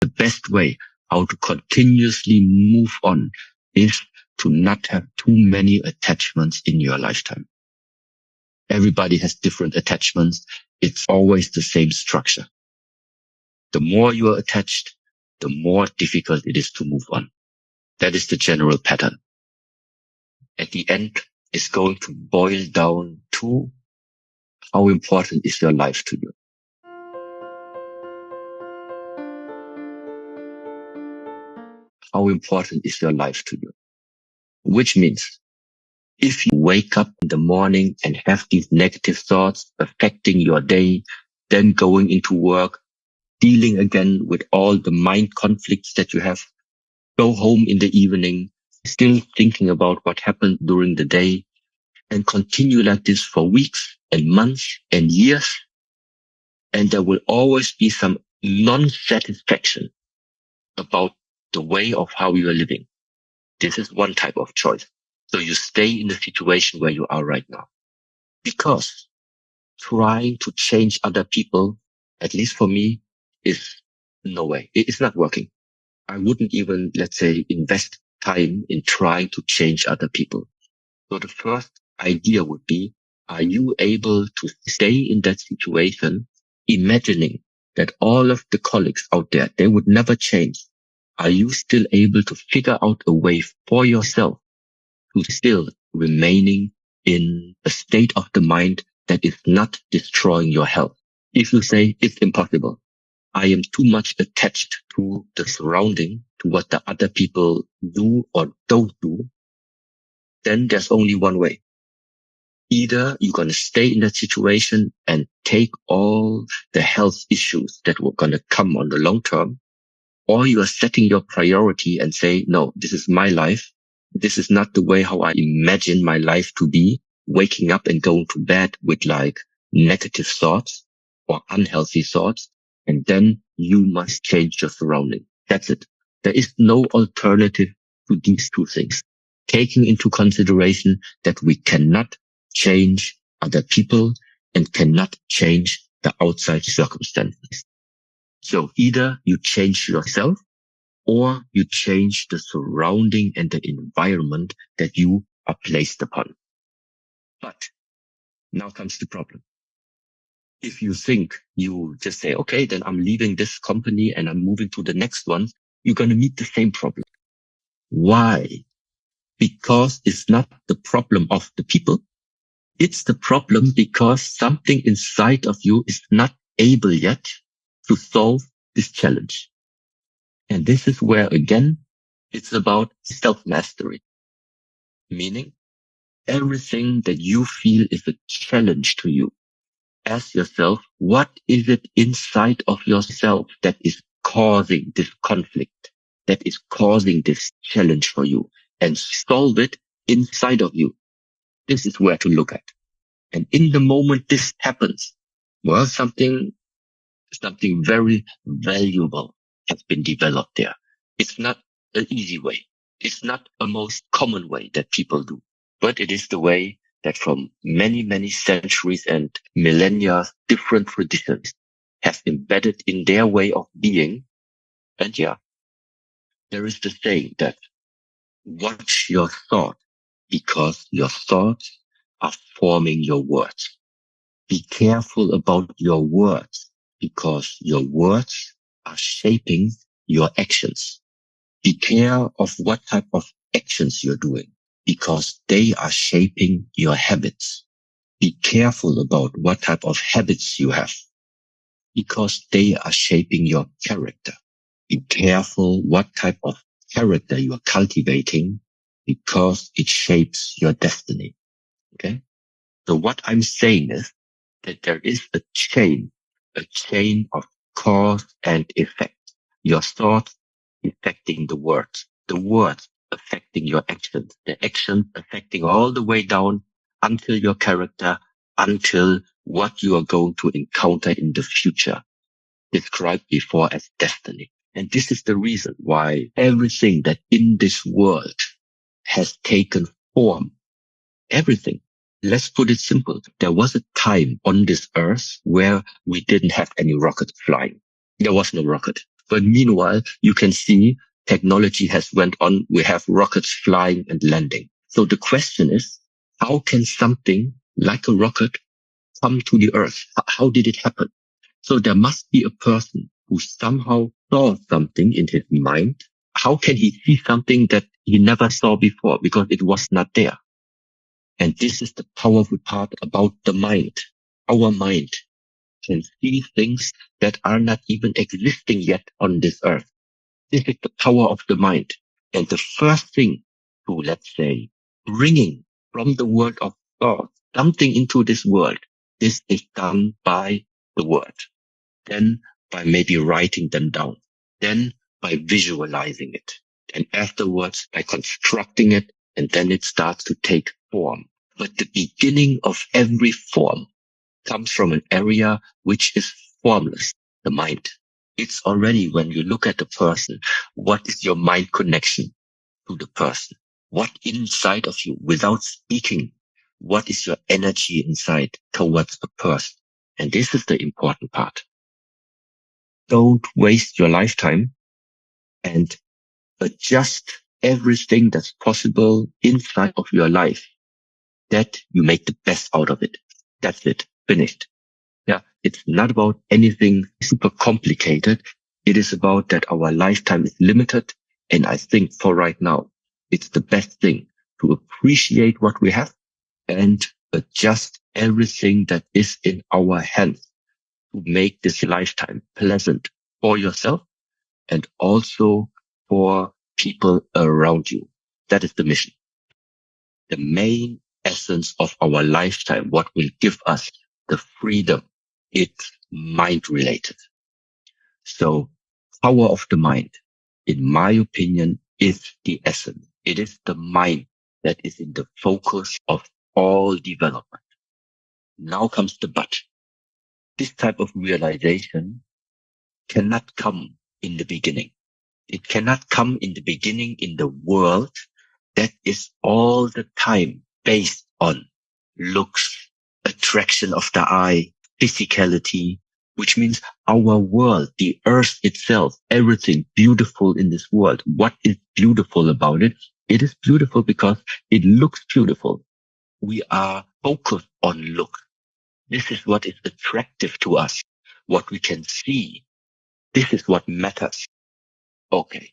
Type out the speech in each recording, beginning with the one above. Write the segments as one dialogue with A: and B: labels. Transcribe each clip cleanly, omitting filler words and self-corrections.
A: The best way how to continuously move on is to not have too many attachments in your lifetime. Everybody has different attachments. It's always the same structure. The more you are attached, the more difficult it is to move on. That is the general pattern. At the end, it's going to boil down to how important is your life to you. How important is your life to you? Which means if you wake up in the morning and have these negative thoughts affecting your day, then going into work, dealing again with all the mind conflicts that you have, go home in the evening, still thinking about what happened during the day, and continue like this for weeks and months and years, and there will always be some non-satisfaction about the way of how you are living. This is one type of choice. So you stay in the situation where you are right now. Because trying to change other people, at least for me, is no way. It's not working. I wouldn't even, let's say, invest time in trying to change other people. So the first idea would be, are you able to stay in that situation, imagining that all of the colleagues out there, they would never change? Are you still able to figure out a way for yourself to still remaining in a state of the mind that is not destroying your health? If you say it's impossible, I am too much attached to the surrounding, to what the other people do or don't do, then there's only one way. Either you're going to stay in that situation and take all the health issues that were going to come on the long term, or you are setting your priority and say, no, this is my life. This is not the way how I imagine my life to be, waking up and going to bed with like negative thoughts or unhealthy thoughts. And then you must change your surrounding. That's it. There is no alternative to these two things. Taking into consideration that we cannot change other people and cannot change the outside circumstances. So either you change yourself or you change the surrounding and the environment that you are placed upon. But now comes the problem. If you think you just say, okay, then I'm leaving this company and I'm moving to the next one, you're going to meet the same problem. Why? Because it's not the problem of the people. It's the problem because something inside of you is not able yet to solve this challenge. And this is where, again, it's about self-mastery. Meaning, everything that you feel is a challenge to you. Ask yourself, what is it inside of yourself that is causing this conflict, that is causing this challenge for you, and solve it inside of you. This is where to look at. And in the moment this happens, well, something very valuable has been developed there. It's not an easy way. It's not a most common way that people do, but it is the way that from many, many centuries and millennia, different traditions have embedded in their way of being. And yeah, there is the saying that watch your thought because your thoughts are forming your words. Be careful about your words because your words are shaping your actions. Be care of what type of actions you're doing because they are shaping your habits. Be careful about what type of habits you have because they are shaping your character. Be careful what type of character you are cultivating because it shapes your destiny. Okay? So what I'm saying is that there is a chain of cause and effect. Your thoughts affecting the words affecting your actions, the actions affecting all the way down until your character, until what you are going to encounter in the future, described before as destiny. And this is the reason why everything that in this world has taken form, everything. Let's put it simple. There was a time on this earth where we didn't have any rockets flying. There was no rocket. But meanwhile, you can see technology has went on. We have rockets flying and landing. So the question is, how can something like a rocket come to the earth? How did it happen? So there must be a person who somehow saw something in his mind. How can he see something that he never saw before? Because it was not there. And this is the powerful part about the mind. Our mind can see things that are not even existing yet on this earth. This is the power of the mind. And the first thing to, let's say, bringing from the world of thought something into this world, this is done by the word. Then by maybe writing them down. Then by visualizing it. And afterwards by constructing it, and then it starts to take form. But the beginning of every form comes from an area which is formless, the mind. It's already, when you look at the person, what is your mind connection to the person? What inside of you, without speaking, what is your energy inside towards a person? And this is the important part. Don't waste your lifetime and adjust everything that's possible inside of your life, that you make the best out of it. That's it. Finished. Yeah. It's not about anything super complicated. It is about that our lifetime is limited. And I think for right now, it's the best thing to appreciate what we have and adjust everything that is in our hands to make this lifetime pleasant for yourself and also for people around you. That is the mission. The main essence of our lifetime, what will give us the freedom, it's mind related. So power of the mind, in my opinion, is the essence. It is the mind that is in the focus of all development. Now comes the but. This type of realization cannot come in the beginning. It cannot come in the beginning in the world that is all the time based on looks, attraction of the eye, physicality, which means our world, the earth itself, everything beautiful in this world. What is beautiful about it? It is beautiful because it looks beautiful. We are focused on look. This is what is attractive to us, what we can see. This is what matters. Okay.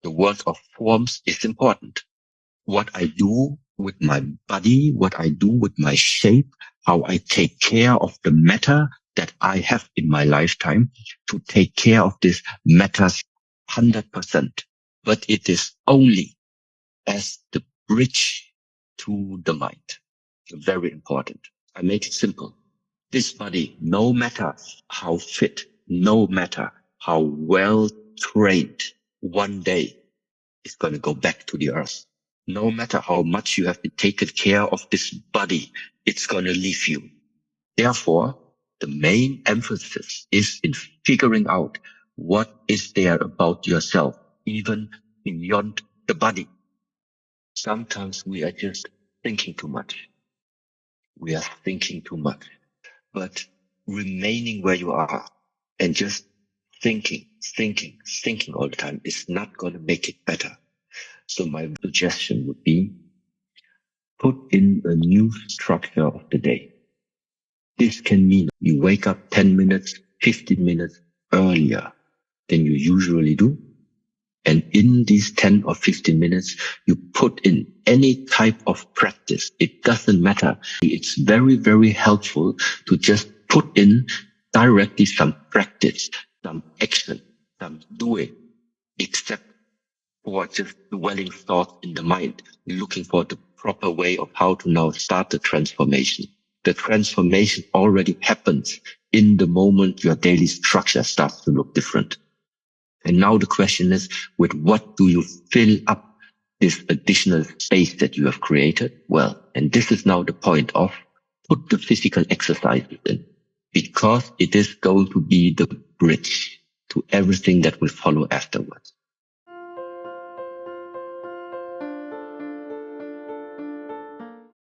A: The world of forms is important. What I do with my body, what I do with my shape, how I take care of the matter that I have in my lifetime, to take care of this matters 100%. But it is only as the bridge to the mind. Very important. I make it simple. This body, no matter how fit, no matter how well trained, one day is going to go back to the earth. No matter how much you have been taken care of this body, it's going to leave you. Therefore, the main emphasis is in figuring out what is there about yourself, even beyond the body. Sometimes we are just thinking too much. We are thinking too much. But remaining where you are and just thinking all the time is not going to make it better. So my suggestion would be, put in a new structure of the day. This can mean you wake up 10 minutes, 15 minutes earlier than you usually do. And in these 10 or 15 minutes, you put in any type of practice. It doesn't matter. It's very, very helpful to just put in directly some practice, some action, some doing, except for just dwelling thoughts in the mind, looking for the proper way of how to now start the transformation. The transformation already happens in the moment your daily structure starts to look different. And now the question is, with what do you fill up this additional space that you have created? Well, and this is now the point of, put the physical exercises in, because it is going to be the bridge to everything that will follow afterwards.